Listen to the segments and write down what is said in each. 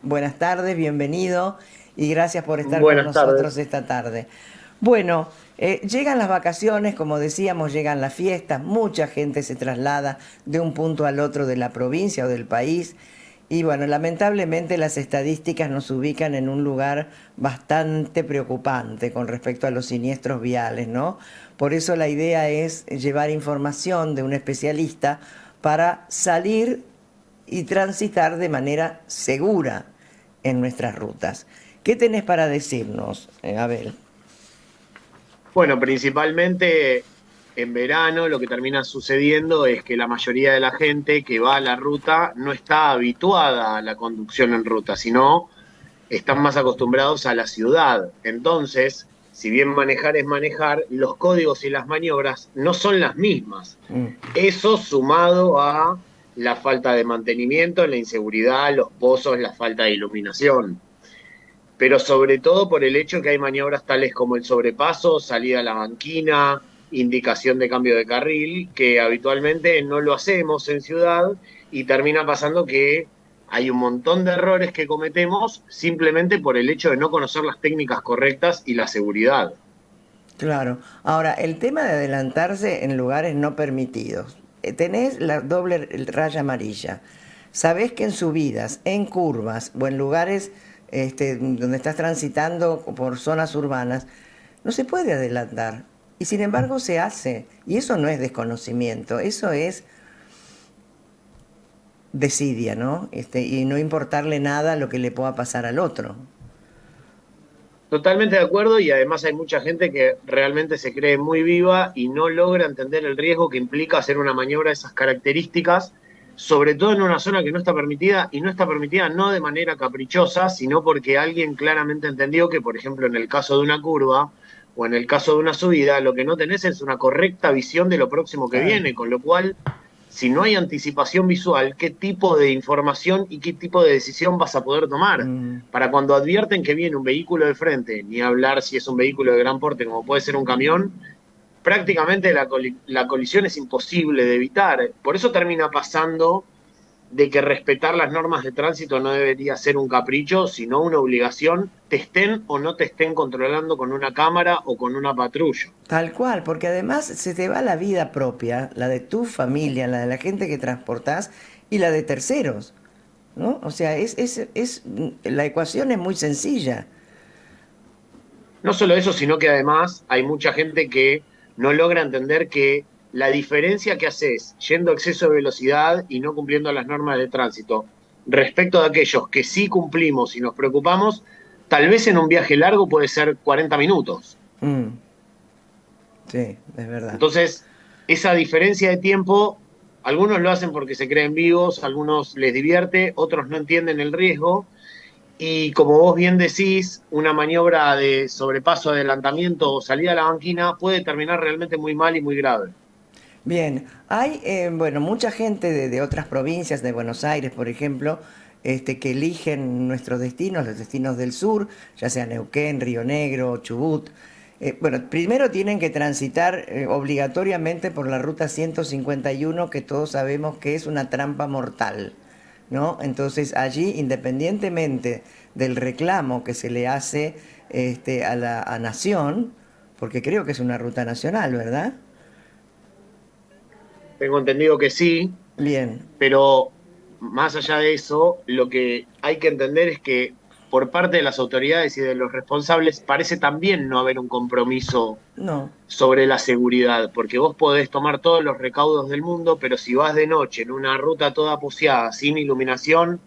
Buenas tardes, bienvenido y gracias por estar con Buenas nosotros tardes. esta tarde. Bueno, llegan las vacaciones, como decíamos, llegan las fiestas, mucha gente se traslada de un punto al otro de la provincia o del país y bueno, lamentablemente las estadísticas nos ubican en un lugar bastante preocupante con respecto a los siniestros viales, ¿no? Por eso la idea es llevar información de un especialista para salir y transitar de manera segura en nuestras rutas. ¿Qué tenés para decirnos, Abel? Bueno, principalmente en verano lo que termina sucediendo es que la mayoría de la gente que va a la ruta no está habituada a la conducción en ruta, sino están más acostumbrados a la ciudad. Entonces, si bien manejar es manejar, los códigos y las maniobras no son las mismas. Mm, Eso sumado a la falta de mantenimiento, la inseguridad, los pozos, la falta de iluminación, pero sobre todo por el hecho que hay maniobras tales como el sobrepaso, salida a la banquina, indicación de cambio de carril, que habitualmente no lo hacemos en ciudad y termina pasando que hay un montón de errores que cometemos simplemente por el hecho de no conocer las técnicas correctas y la seguridad. claro. Ahora, el tema de adelantarse en lugares no permitidos. Tenés la doble raya amarilla. Sabés que en subidas, en curvas o en lugares donde estás transitando por zonas urbanas, no se puede adelantar. Y sin embargo se hace. Y eso no es desconocimiento, eso es desidia, ¿no? Y no importarle nada lo que le pueda pasar al otro. Totalmente de acuerdo y además hay mucha gente que realmente se cree muy viva y no logra entender el riesgo que implica hacer una maniobra de esas características, sobre todo en una zona que no está permitida y no está permitida no de manera caprichosa, sino porque alguien claramente entendió que, por ejemplo, en el caso de una curva o en el caso de una subida, lo que no tenés es una correcta visión de lo próximo que Claro. viene, con lo cual si no hay anticipación visual, ¿qué tipo de información y qué tipo de decisión vas a poder tomar? Mm, Para cuando advierten que viene un vehículo de frente, ni hablar si es un vehículo de gran porte como puede ser un camión, prácticamente la colisión es imposible de evitar. Por eso termina pasando de que respetar las normas de tránsito no debería ser un capricho, sino una obligación, te estén o no te estén controlando con una cámara o con una patrulla. tal cual, porque además se te va la vida propia, la de tu familia, la de la gente que transportás y la de terceros, ¿no? O sea, la ecuación es muy sencilla. No solo eso, sino que además hay mucha gente que no logra entender que la diferencia que haces yendo a exceso de velocidad y no cumpliendo las normas de tránsito respecto de aquellos que sí cumplimos y nos preocupamos, tal vez en un viaje largo puede ser 40 minutos. Mm, sí, es verdad. Entonces, esa diferencia de tiempo, algunos lo hacen porque se creen vivos, algunos les divierte, otros no entienden el riesgo y como vos bien decís, una maniobra de sobrepaso, adelantamiento o salida a la banquina puede terminar realmente muy mal y muy grave. Bien, hay, bueno, mucha gente de otras provincias, de Buenos Aires, por ejemplo, que eligen nuestros destinos, los destinos del sur, ya sea Neuquén, Río Negro, Chubut. Bueno, primero tienen que transitar obligatoriamente por la ruta 151, que todos sabemos que es una trampa mortal, ¿no? Entonces allí, independientemente del reclamo que se le hace a a Nación, porque creo que es una ruta nacional, ¿verdad? Tengo entendido que sí, Bien, pero más allá de eso, lo que hay que entender es que por parte de las autoridades y de los responsables parece también no haber un compromiso no. sobre la seguridad, porque vos podés tomar todos los recaudos del mundo, pero si vas de noche en una ruta toda puseada, sin iluminación,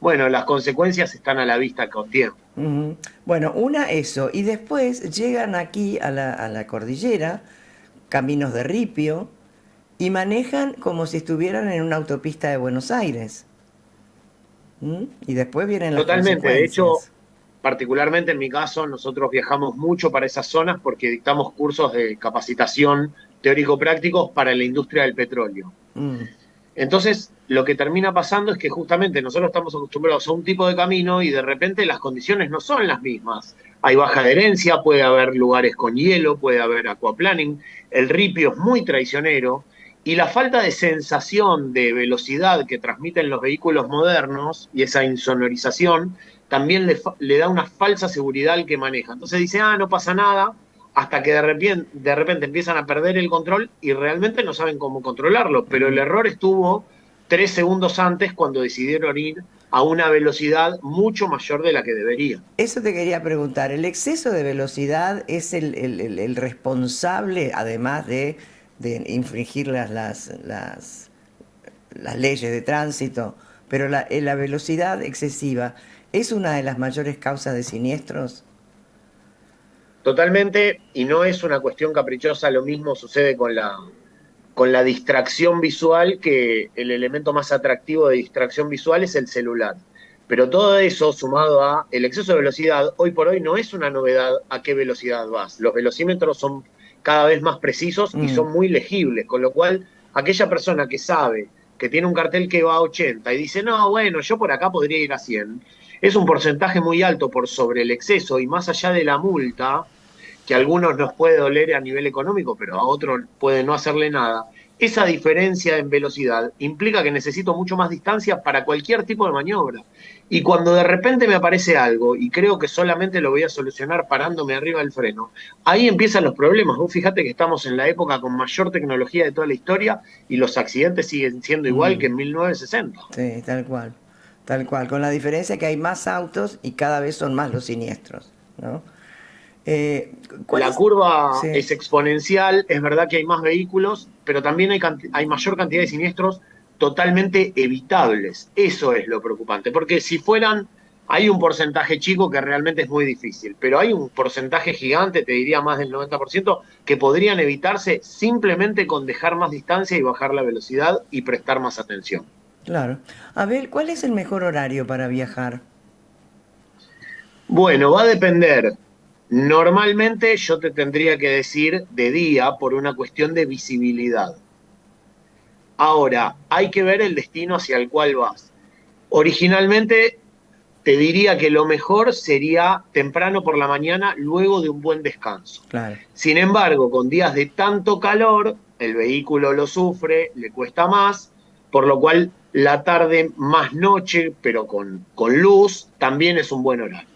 bueno, las consecuencias están a la vista con tiempo. Ujú. Bueno, una eso. Y después llegan aquí a a la cordillera, caminos de ripio, y manejan como si estuvieran en una autopista de Buenos Aires. ¿Mm? Y después vienen las Totalmente, de hecho, consecuencias. particularmente en mi caso, nosotros viajamos mucho para esas zonas porque dictamos cursos de capacitación teórico-prácticos para la industria del petróleo. Mm, Entonces, lo que termina pasando es que justamente nosotros estamos acostumbrados a un tipo de camino y de repente las condiciones no son las mismas. Hay baja adherencia, puede haber lugares con hielo, puede haber aquaplaning, el ripio es muy traicionero Y la falta de sensación de velocidad que transmiten los vehículos modernos y esa insonorización también le da una falsa seguridad al que maneja. Entonces dice, no pasa nada, hasta que de repente empiezan a perder el control y realmente no saben cómo controlarlo. Pero el error estuvo 3 segundos antes cuando decidieron ir a una velocidad mucho mayor de la que debería. Eso te quería preguntar, ¿el exceso de velocidad es el responsable, además de infringir las leyes de tránsito, pero la velocidad excesiva es una de las mayores causas de siniestros? Totalmente, y no es una cuestión caprichosa, lo mismo sucede con la distracción visual, que el elemento más atractivo de distracción visual es el celular. Pero todo eso, sumado a el exceso de velocidad, hoy por hoy no es una novedad a qué velocidad vas. Los velocímetros son cada vez más precisos y son muy legibles, con lo cual aquella persona que sabe que tiene un cartel que va a 80 y dice, no, bueno, yo por acá podría ir a 100, es un porcentaje muy alto por sobre el exceso, y más allá de la multa, que a algunos nos puede doler a nivel económico, pero a otros puede no hacerle nada. Esa diferencia en velocidad implica que necesito mucho más distancia para cualquier tipo de maniobra. Y cuando de repente me aparece algo y creo que solamente lo voy a solucionar parándome arriba del freno, ahí empiezan los problemas. Vos fíjate que estamos en la época con mayor tecnología de toda la historia y los accidentes siguen siendo igual que en 1960. Sí, tal cual, con la diferencia que hay más autos y cada vez son más los siniestros, ¿no? ¿Cuál La es? curva Sí. es exponencial, es verdad que hay más vehículos, pero también hay mayor cantidad de siniestros totalmente evitables. Eso es lo preocupante, porque si fueran, hay un porcentaje chico que realmente es muy difícil, pero hay un porcentaje gigante, te diría más del 90%, que podrían evitarse simplemente con dejar más distancia y bajar la velocidad y prestar más atención. Claro. Abel, ¿cuál es el mejor horario para viajar? Bueno, va a depender. Normalmente yo te tendría que decir de día por una cuestión de visibilidad. Ahora, hay que ver el destino hacia el cual vas. Originalmente te diría que lo mejor sería temprano por la mañana, luego de un buen descanso. Claro. Sin embargo, con días de tanto calor, el vehículo lo sufre, le cuesta más, por lo cual la tarde más noche, pero con luz, también es un buen horario.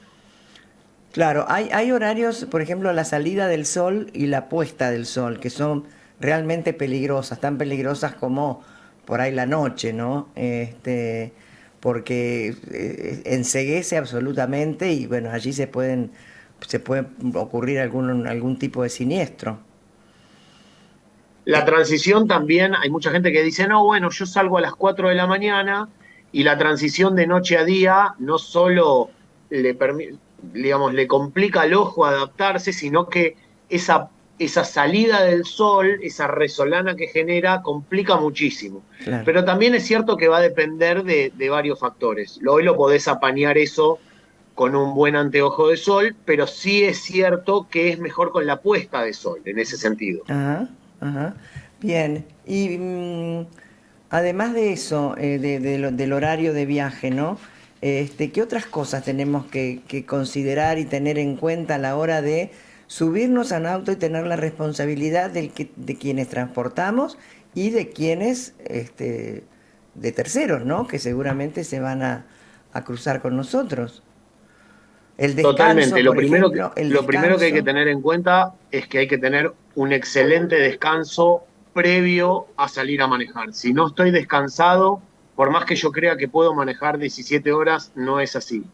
Claro, hay horarios, por ejemplo, la salida del sol y la puesta del sol, que son realmente peligrosas, tan peligrosas como por ahí la noche, ¿no? Porque enceguece absolutamente y bueno, allí se puede ocurrir algún tipo de siniestro. La transición también, hay mucha gente que dice, no, bueno, yo salgo a las 4 de la mañana, y la transición de noche a día no solo digamos, le complica al ojo adaptarse, sino que esa salida del sol, esa resolana que genera, complica muchísimo. Claro. Pero también es cierto que va a depender de varios factores. Hoy lo podés apañar eso con un buen anteojo de sol, pero sí es cierto que es mejor con la puesta de sol, en ese sentido. Ajá, ajá. Bien. Y además de eso, del horario de viaje, ¿no? ¿Qué otras cosas tenemos que considerar y tener en cuenta a la hora de subirnos a un auto y tener la responsabilidad de quienes transportamos y de quienes, de terceros, ¿no? Que seguramente se van a cruzar con nosotros. El descanso, Totalmente. por ejemplo, el Lo primero que hay que descanso. tener en cuenta es que hay que tener un excelente descanso previo a salir a manejar. Si no estoy descansado, por más que yo crea que puedo manejar 17 horas, no es así.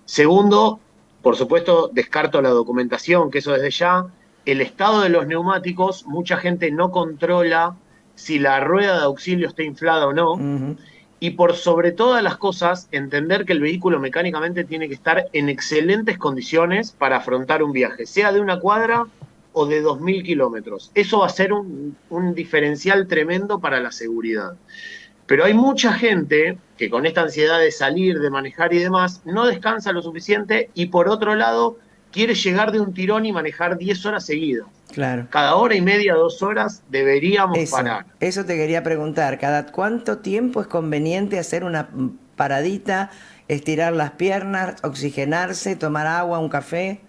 Segundo, por supuesto, descarto la documentación, que eso desde ya. El estado de los neumáticos, mucha gente no controla si la rueda de auxilio está inflada o no. Ujú. Y por sobre todas las cosas, entender que el vehículo mecánicamente tiene que estar en excelentes condiciones para afrontar un viaje, sea de una cuadra o de 2000 kilómetros. Eso va a ser un diferencial tremendo para la seguridad. Pero hay mucha gente que con esta ansiedad de salir, de manejar y demás, no descansa lo suficiente, y por otro lado quiere llegar de un tirón y manejar 10 horas seguidas. Claro. Cada hora y media, 2 horas deberíamos Eso, parar. eso te quería preguntar. ¿Cada cuánto tiempo es conveniente hacer una paradita, estirar las piernas, oxigenarse, tomar agua, un café?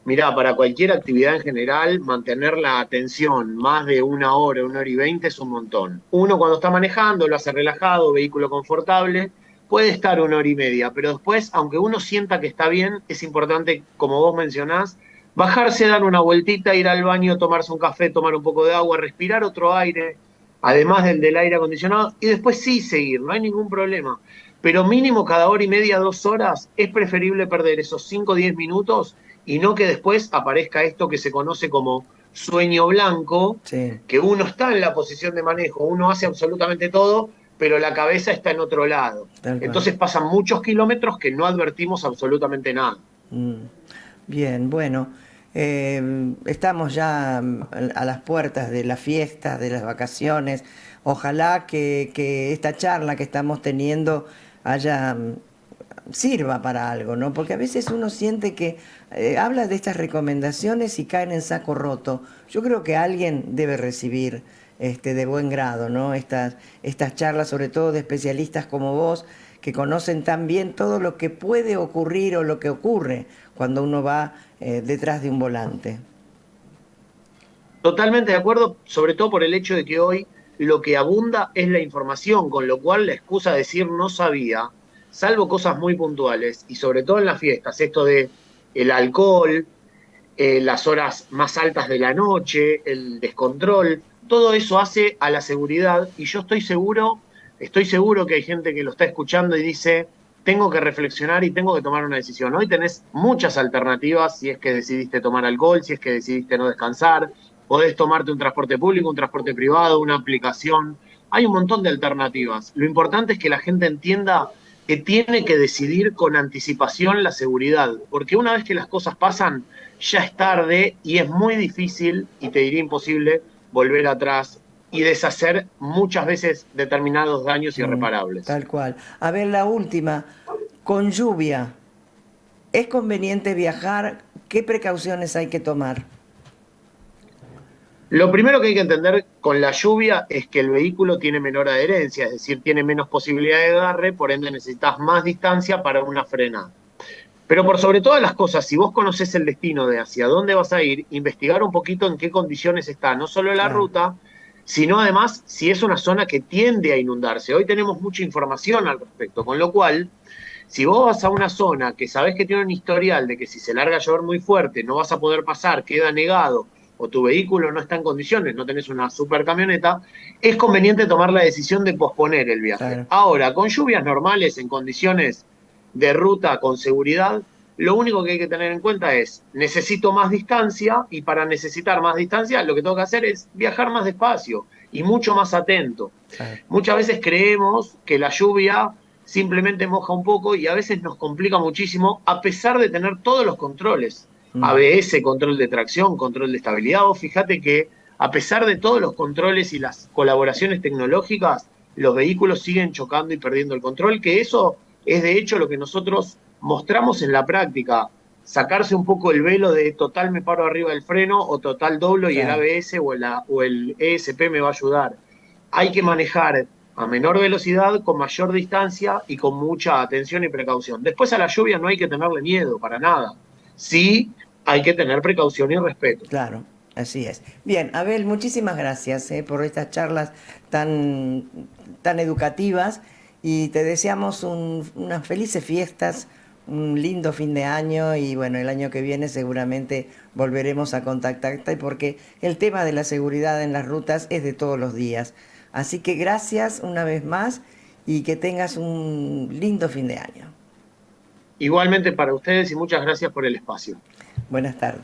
Mirá, para cualquier actividad en general, mantener la atención más de una hora y 20 es un montón. Uno cuando está manejando, lo hace relajado, vehículo confortable, puede estar una hora y media, pero después, aunque uno sienta que está bien, es importante, como vos mencionás, bajarse, dar una vueltita, ir al baño, tomarse un café, tomar un poco de agua, respirar otro aire, además del aire acondicionado, y después sí seguir, no hay ningún problema. Pero mínimo cada hora y media, 2 horas, es preferible perder esos 5 o 10 minutos y no que después aparezca esto que se conoce como sueño blanco, Sí, que uno está en la posición de manejo, uno hace absolutamente todo, pero la cabeza está en otro lado. tal cual. Entonces pasan muchos kilómetros que no advertimos absolutamente nada. Mm. Bien, bueno, estamos ya a las puertas de las fiestas, de las vacaciones. Ojalá que esta charla que estamos teniendo haya sirva para algo, ¿no? Porque a veces uno siente que habla de estas recomendaciones y caen en saco roto. Yo creo que alguien debe recibir de buen grado, ¿no? Estas charlas, sobre todo de especialistas como vos, que conocen tan bien todo lo que puede ocurrir o lo que ocurre cuando uno va detrás de un volante. Totalmente de acuerdo, sobre todo por el hecho de que hoy lo que abunda es la información, con lo cual la excusa de decir no sabía, salvo cosas muy puntuales, y sobre todo en las fiestas, esto de el alcohol, las horas más altas de la noche, el descontrol, todo eso hace a la seguridad y yo estoy seguro que hay gente que lo está escuchando y dice, tengo que reflexionar y tengo que tomar una decisión. Hoy tenés muchas alternativas si es que decidiste tomar alcohol, si es que decidiste no descansar, podés tomarte un transporte público, un transporte privado, una aplicación. Hay un montón de alternativas. Lo importante es que la gente entienda que tiene que decidir con anticipación la seguridad, porque una vez que las cosas pasan, ya es tarde y es muy difícil, y te diría imposible, volver atrás y deshacer muchas veces determinados daños Mm, irreparables. tal cual. A ver, la última. Con lluvia, ¿es conveniente viajar? ¿Qué precauciones hay que tomar? Lo primero que hay que entender con la lluvia es que el vehículo tiene menor adherencia, es decir, tiene menos posibilidad de agarre, por ende necesitas más distancia para una frenada. Pero por sobre todas las cosas, si vos conocés el destino de hacia dónde vas a ir, investigar un poquito en qué condiciones está, no solo la Claro. ruta, sino además si es una zona que tiende a inundarse. Hoy tenemos mucha información al respecto, con lo cual, si vos vas a una zona que sabés que tiene un historial de que si se larga a llover muy fuerte no vas a poder pasar, queda negado, o tu vehículo no está en condiciones, no tenés una super camioneta, es conveniente tomar la decisión de posponer el viaje. Claro. Ahora, con lluvias normales, en condiciones de ruta con seguridad, lo único que hay que tener en cuenta es, necesito más distancia y para necesitar más distancia lo que tengo que hacer es viajar más despacio y mucho más atento. Claro. Muchas veces creemos que la lluvia simplemente moja un poco y a veces nos complica muchísimo a pesar de tener todos los controles. Mm. ABS, control de tracción, control de estabilidad. O fíjate que a pesar de todos los controles y las colaboraciones tecnológicas, los vehículos siguen chocando y perdiendo el control, que eso es de hecho lo que nosotros mostramos en la práctica. Sacarse un poco el velo de total me paro arriba del freno o total doblo y el Claro. ABS o el ESP me va a ayudar. Hay que manejar a menor velocidad, con mayor distancia y con mucha atención y precaución. Después a la lluvia no hay que tenerle miedo para nada. Sí hay que tener precaución y respeto. Claro, así es. Bien, Abel, muchísimas gracias por estas charlas tan educativas y te deseamos unas felices fiestas, un lindo fin de año y bueno, el año que viene seguramente volveremos a contactarte porque el tema de la seguridad en las rutas es de todos los días. Así que gracias una vez más y que tengas un lindo fin de año. Igualmente para ustedes y muchas gracias por el espacio. Buenas tardes.